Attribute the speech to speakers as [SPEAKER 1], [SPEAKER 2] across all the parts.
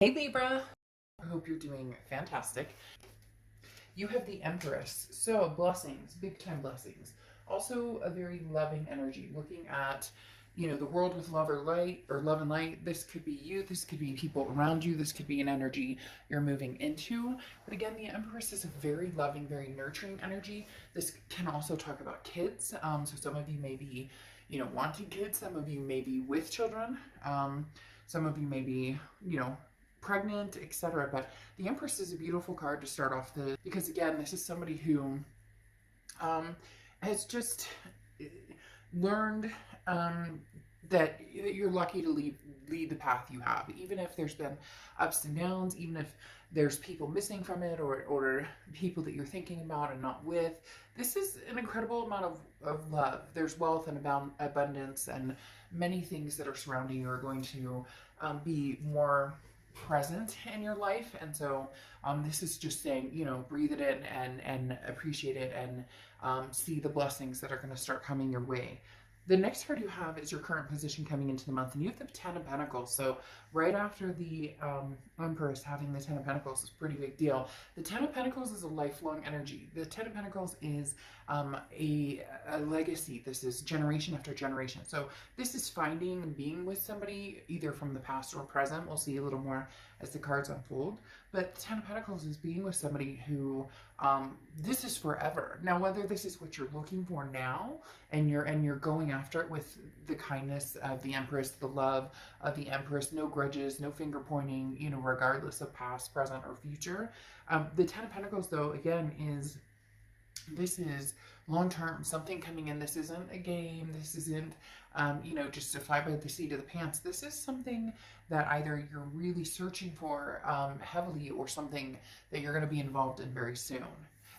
[SPEAKER 1] Hey Libra, I hope you're doing fantastic. You have the Empress, so blessings, big time blessings. Also a very loving energy, looking at, the world with love or light or love and light. This could be you, this could be people around you, this could be an energy you're moving into. But again, the Empress is a very loving, very nurturing energy. This can also talk about kids. So some of you may be, wanting kids, some of you may be with children, some of you may be, pregnant, etc. But the Empress is a beautiful card to start off because again, this is somebody who has just learned that you're lucky to lead the path you have, even if there's been ups and downs, even if there's people missing from it or people that you're thinking about and not with. This is an incredible amount of love. There's wealth and abundance, and many things that are surrounding you are going to be more present in your life. And so this is just saying, breathe it in and appreciate it, and see the blessings that are going to start coming your way. The next card you have is your current position coming into the month, and you have the Ten of Pentacles. So right after the Empress, having the Ten of Pentacles is a pretty big deal. The Ten of Pentacles is a lifelong energy. The Ten of Pentacles is a legacy. This is generation after generation. So this is finding and being with somebody either from the past or present. We'll see a little more as the cards unfold. But the Ten of Pentacles is being with somebody who this is forever. Now, whether this is what you're looking for now, and you're going after it with the kindness of the Empress, the love of the Empress, no grudges, no finger pointing, regardless of past, present, or future. The Ten of Pentacles, though, again, this is long-term, something coming in. This isn't a game. This isn't, just a fly by the seat of the pants. This is something that either you're really searching for heavily, or something that you're going to be involved in very soon.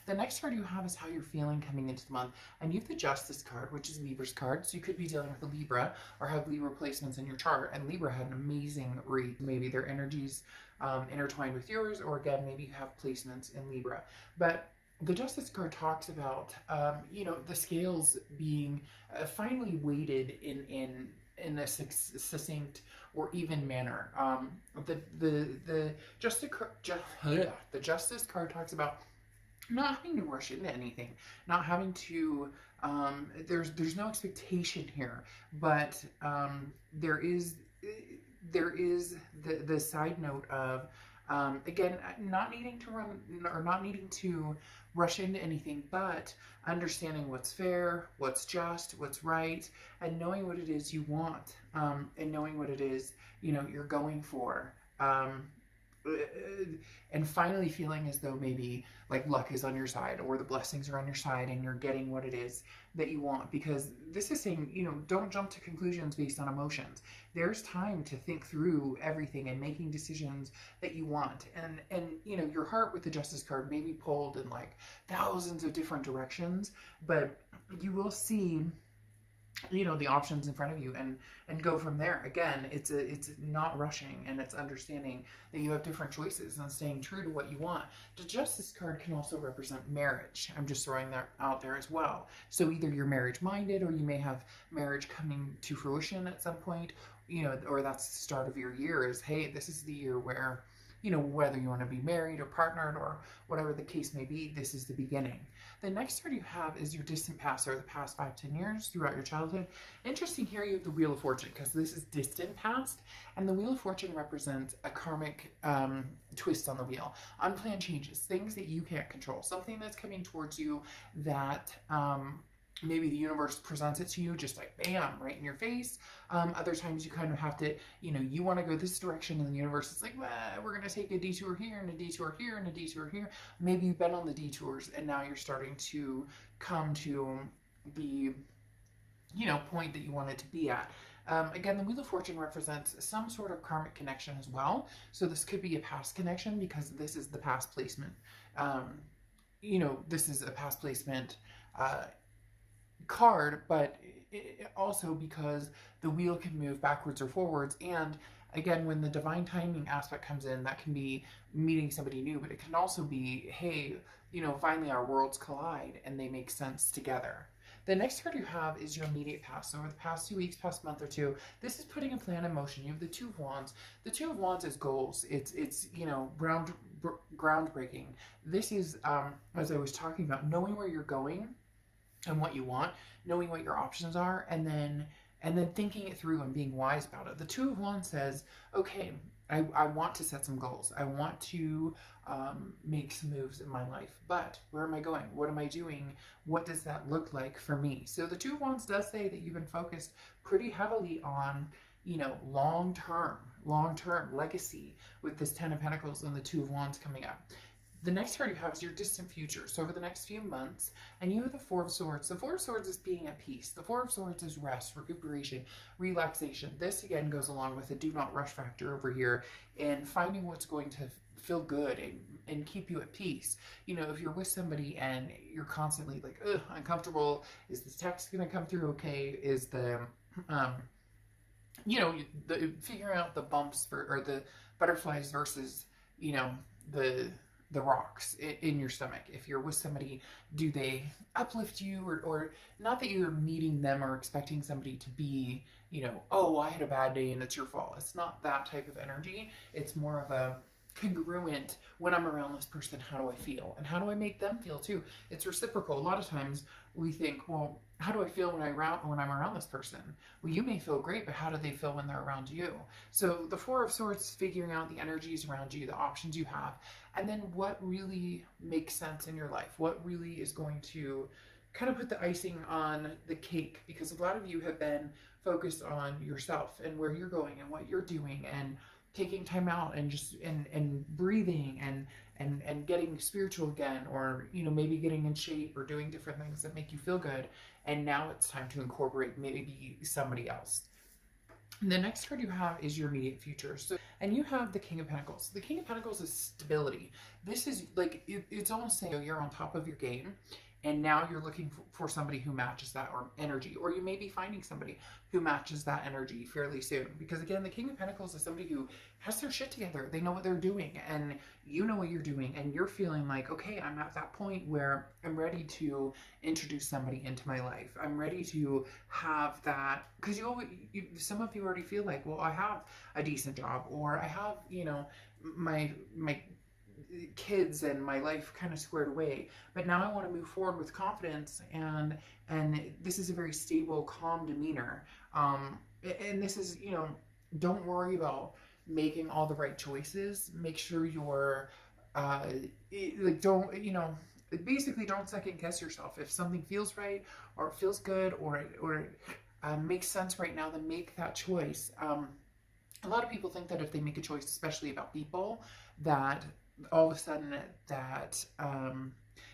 [SPEAKER 1] The next card you have is how you're feeling coming into the month. And you have the Justice card, which is Libra's card. So you could be dealing with a Libra or have Libra placements in your chart. And Libra had an amazing read. Maybe their energies intertwined with yours, or again, maybe you have placements in Libra. But the Justice card talks about, the scales being finally weighted in a succinct or even manner. The Justice card talks about not having to rush into anything, not having to, there's no expectation here, but there is the side note of, again, not needing to run or not needing to rush into anything, but understanding what's fair, what's just, what's right, and knowing what it is you want, and knowing what it is, you're going for. And finally feeling as though maybe like luck is on your side, or the blessings are on your side, and you're getting what it is that you want. Because this is saying, don't jump to conclusions based on emotions. There's time to think through everything and making decisions that you want. And your heart with the Justice card may be pulled in like thousands of different directions, but you will see the options in front of you and go from there. Again, it's not rushing, and it's understanding that you have different choices and staying true to what you want. The Justice card can also represent marriage. I'm just throwing that out there as well. So either you're marriage minded, or you may have marriage coming to fruition at some point, or that's the start of your year is, hey, this is the year where, whether you want to be married or partnered or whatever the case may be, this is the beginning. The next card you have is your distant past, or the past 5-10 years throughout your childhood. Interesting here, you have the Wheel of Fortune, because this is distant past, and the Wheel of Fortune represents a karmic twist on the wheel. Unplanned changes, things that you can't control, something that's coming towards you that maybe the universe presents it to you just like bam, right in your face. Other times you kind of have to, you want to go this direction, and the universe is like, well, we're going to take a detour here and a detour here and a detour here. Maybe you've been on the detours, and now you're starting to come to the, point that you wanted to be at. Again, the Wheel of Fortune represents some sort of karmic connection as well. So this could be a past connection, because this is the past placement. This is a past placement card, but also because the wheel can move backwards or forwards. And again, when the divine timing aspect comes in, that can be meeting somebody new, but it can also be, hey, finally our worlds collide and they make sense together. The next card you have is your immediate past. So over the past 2 weeks, past month or two, this is putting a plan in motion. You have the Two of Wands. The Two of Wands is goals. It's you know, groundbreaking. This is, as I was talking about, knowing where you're going and what you want, knowing what your options are, and then thinking it through and being wise about it. The Two of Wands says, okay, I want to set some goals. I want to make some moves in my life, but where am I going? What am I doing? What does that look like for me? So the Two of Wands does say that you've been focused pretty heavily on, you know, long-term legacy with this Ten of Pentacles and the Two of Wands coming up. The next card you have is your distant future. So over the next few months, and you have the Four of Swords. The Four of Swords is being at peace. The Four of Swords is rest, recuperation, relaxation. This again goes along with the do not rush factor over here and finding what's going to feel good and keep you at peace. You know, if you're with somebody and you're constantly like, ugh, uncomfortable, is this text going to come through okay? Is the, you know, figuring out the bumps or the butterflies versus, you know, the rocks in your stomach. If you're with somebody, do they uplift you, or not that you're meeting them or expecting somebody to be, you know, oh, I had a bad day and it's your fault. It's not that type of energy. It's more of a congruent, when I'm around this person, how do I feel? And how do I make them feel too? It's reciprocal. A lot of times we think, well, how do I feel when I'm around this person? Well, you may feel great, but how do they feel when they're around you? So the Four of Swords, figuring out the energies around you, the options you have, and then what really makes sense in your life, what really is going to kind of put the icing on the cake, because a lot of you have been focused on yourself and where you're going and what you're doing and taking time out and just and breathing and getting spiritual again, or you know, maybe getting in shape or doing different things that make you feel good. And now it's time to incorporate maybe somebody else. The next card you have is your immediate future. So, and you have the King of Pentacles. The King of Pentacles is stability. This is like, it's almost saying you're on top of your game, and now you're looking for somebody who matches that or energy, or you may be finding somebody who matches that energy fairly soon. Because again, the King of Pentacles is somebody who has their shit together. They know what they're doing, and you know what you're doing, and you're feeling like, okay, I'm at that point where I'm ready to introduce somebody into my life. I'm ready to have that, because some of you already feel like, well, I have a decent job, or I have, you know, my kids and my life kind of squared away, but now I want to move forward with confidence, and this is a very stable, calm demeanor, and this is, you know, don't worry about making all the right choices. Make sure you're like, don't, you know, basically don't second guess yourself. If something feels right or it feels good or it makes sense right now, then make that choice. A lot of people think that if they make a choice, especially about people, that all of a sudden that,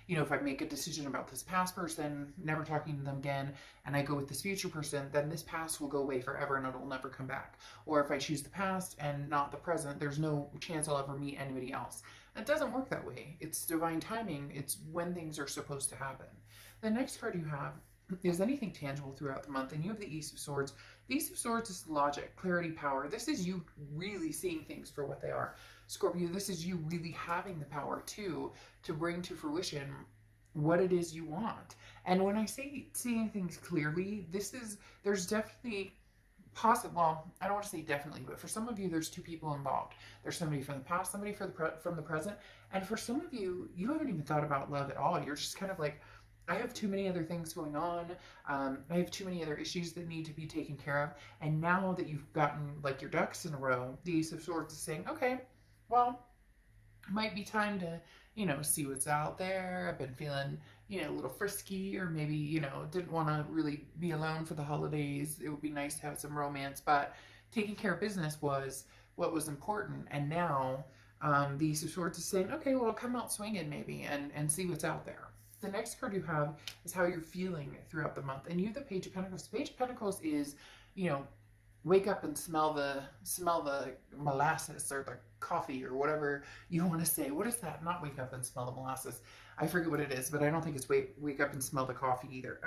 [SPEAKER 1] you know, if I make a decision about this past person, never talking to them again, and I go with this future person, then this past will go away forever and it'll never come back. Or if I choose the past and not the present, there's no chance I'll ever meet anybody else. It doesn't work that way. It's divine timing. It's when things are supposed to happen. The next card you have is anything tangible throughout the month, and you have the Ace of Swords. The Ace of Swords is logic, clarity, power. This is you really seeing things for what they are. Scorpio, this is you really having the power to bring to fruition what it is you want. And when I say seeing things clearly, there's definitely possible, well, I don't want to say definitely, but for some of you, there's two people involved. There's somebody from the past, somebody from the present, and for some of you, you haven't even thought about love at all. You're just kind of like, I have too many other things going on. I have too many other issues that need to be taken care of. And now that you've gotten like your ducks in a row, the Ace of Swords is saying, okay, well, it might be time to, you know, see what's out there. I've been feeling, you know, a little frisky, or maybe, you know, didn't want to really be alone for the holidays. It would be nice to have some romance, but taking care of business was what was important. And now the Ace of Swords is saying, okay, well, come out swinging maybe and see what's out there. The next card you have is how you're feeling throughout the month. And you have the Page of Pentacles. The Page of Pentacles is, you know, wake up and smell the molasses, or coffee or whatever you want to say. What is that? Not wake up and smell the molasses. I forget what it is, but I don't think it's wake up and smell the coffee either.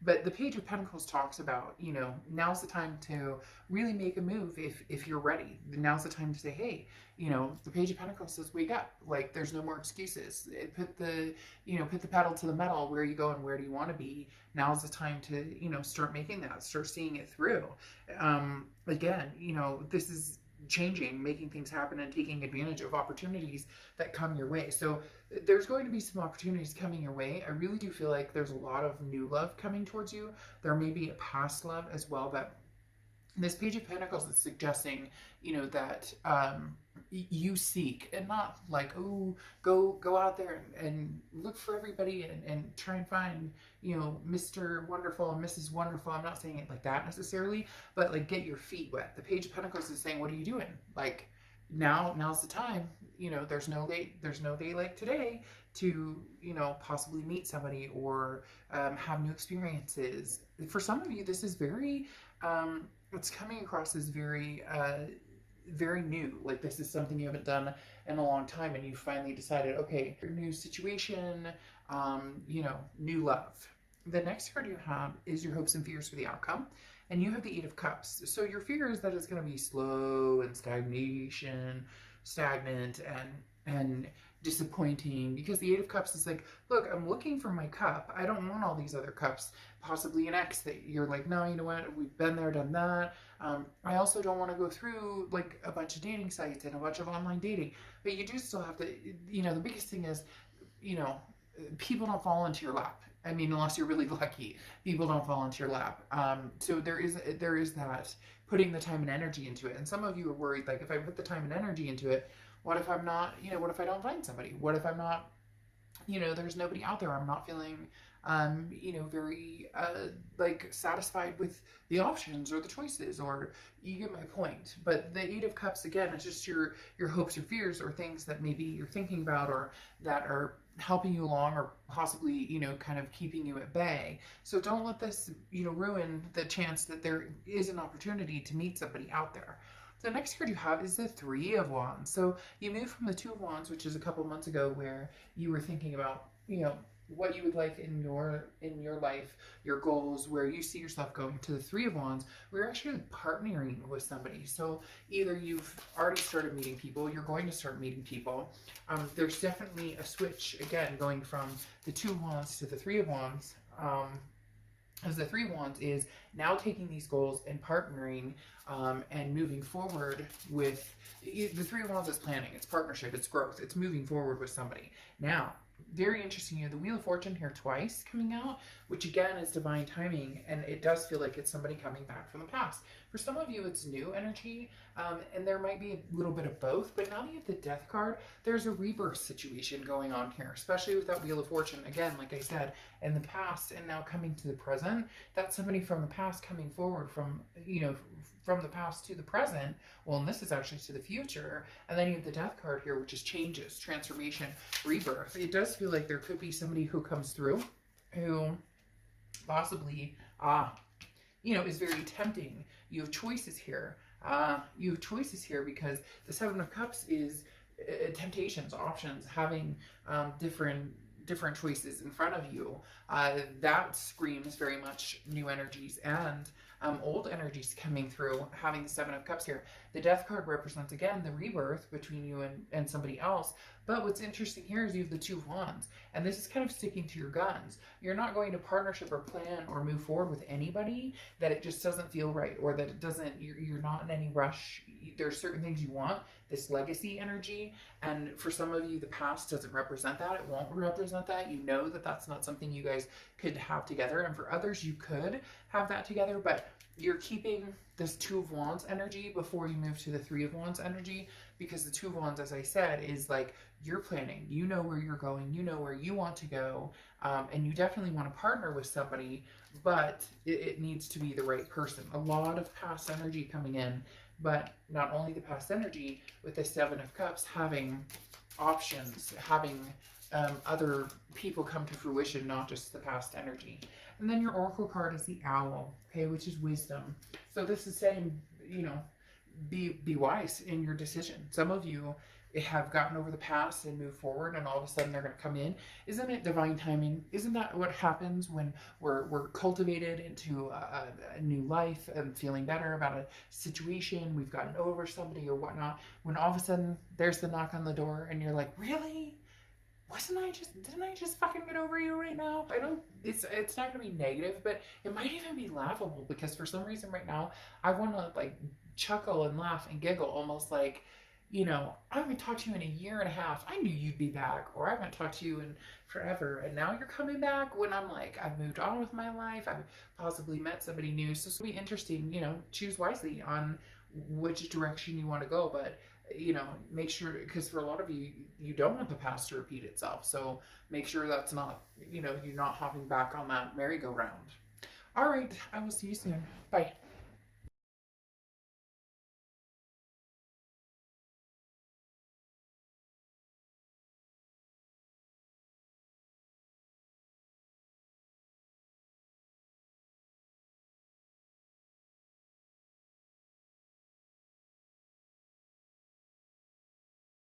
[SPEAKER 1] But the Page of Pentacles talks about, you know, now's the time to really make a move if you're ready. Now's the time to say, hey, you know, the Page of Pentacles says wake up. Like, there's no more excuses. Put the pedal to the metal. Where are you going? Where do you want to be? Now's the time to, you know, start making that, start seeing it through. Again, you know, this is changing, making things happen, and taking advantage of opportunities that come your way. So there's going to be some opportunities coming your way. I really do feel like there's a lot of new love coming towards you. There may be a past love as well, but this Page of Pentacles is suggesting, you know, that you seek, and not like, oh, go out there and look for everybody and try and find, you know, Mr. Wonderful and Mrs. Wonderful. I'm not saying it like that necessarily, but like, get your feet wet. The Page of Pentacles is saying, what are you doing? Like, now's the time. You know, there's no day like today to, you know, possibly meet somebody or have new experiences. For some of you, this is very it's coming across as very very new. Like, this is something you haven't done in a long time, and you finally decided, okay, new situation, you know, new love. The next card you have is your hopes and fears for the outcome, and you have the Eight of Cups. So your fear is that it's going to be slow and stagnant and disappointing, because the Eight of Cups is like, look, I'm looking for my cup. I don't want all these other cups. Possibly an ex that you're like, no, you know what, we've been there, done that. I also don't want to go through like a bunch of dating sites and a bunch of online dating, but you do still have to, you know, the biggest thing is, you know, people don't fall into your lap. I mean, unless you're really lucky, people don't fall into your lap. So there is that putting the time and energy into it. And some of you are worried, like, if I put the time and energy into it, what if I'm not, you know, what if I don't find somebody? What if I'm not, you know, there's nobody out there. I'm not feeling, you know, very, like, satisfied with the options or the choices, or you get my point. But the Eight of Cups, again, is just your hopes or fears, or things that maybe you're thinking about, or that are helping you along, or possibly, you know, kind of keeping you at bay. So don't let this, you know, ruin the chance that there is an opportunity to meet somebody out there. The next card you have is the Three of Wands. So you moved from the Two of Wands, which is a couple months ago, where you were thinking about, you know, what you would like in your life, your goals, where you see yourself going, to the Three of Wands. We're actually partnering with somebody. So either you've already started meeting people, you're going to start meeting people. There's definitely a switch, again, going from the Two of Wands to the Three of Wands. As the Three of Wands is now taking these goals and partnering and moving forward with the Three of Wands is planning, it's partnership, it's growth, it's moving forward with somebody. Now, very interesting, you have the Wheel of Fortune here twice coming out, which again is divine timing, and it does feel like it's somebody coming back from the past. For some of you, it's new energy, and there might be a little bit of both, but now that you have the Death card, there's a rebirth situation going on here, especially with that Wheel of Fortune. Again, like I said, in the past and now coming to the present, that's somebody from the past coming forward from, you know, from the past to the present. Well, and this is actually to the future. And then you have the Death card here, which is changes, transformation, rebirth. It does feel like there could be somebody who comes through who possibly, you know, is very tempting. You have choices here. You have choices here because the Seven of Cups is temptations, options, having different choices in front of you. That screams very much new energies and old energies coming through, having the Seven of Cups here. The Death card represents, again, the rebirth between you and somebody else. But what's interesting here is you have the Two of Wands, and this is kind of sticking to your guns. You're not going to partnership or plan or move forward with anybody that it just doesn't feel right, or that it doesn't, you're not in any rush. There's certain things you want, this legacy energy, and for some of you, the past doesn't represent that. It won't represent that. You know that that's not something you guys could have together, and for others, you could have that together, but you're keeping this Two of Wands energy before you move to the Three of Wands energy, because the Two of Wands, as I said, is like, you're planning, you know where you're going, you know where you want to go, and you definitely want to partner with somebody, but it needs to be the right person. A lot of past energy coming in, but not only the past energy, with the Seven of Cups, having options, having other people come to fruition, not just the past energy. And then your Oracle card is the Owl, okay, which is wisdom. So this is saying, you know, be wise in your decision. Some of you have gotten over the past and moved forward, and all of a sudden they're going to come in. Isn't it divine timing? Isn't that what happens when we're cultivated into a new life and feeling better about a situation? We've gotten over somebody or whatnot. When all of a sudden there's the knock on the door, and you're like, really? Didn't I just fucking get over you right now? I don't, it's not gonna be negative, but it might even be laughable, because for some reason right now I want to like chuckle and laugh and giggle, almost like, I haven't talked to you in a year and a half. I knew you'd be back, or I haven't talked to you in forever, and now you're coming back, when I'm like, I've moved on with my life, I've possibly met somebody new. So it's gonna be interesting. Choose wisely on which direction you want to go, but make sure, because for a lot of you, you don't want the past to repeat itself. So make sure that's not, you're not hopping back on that merry-go-round. All right, I will see you soon. Bye.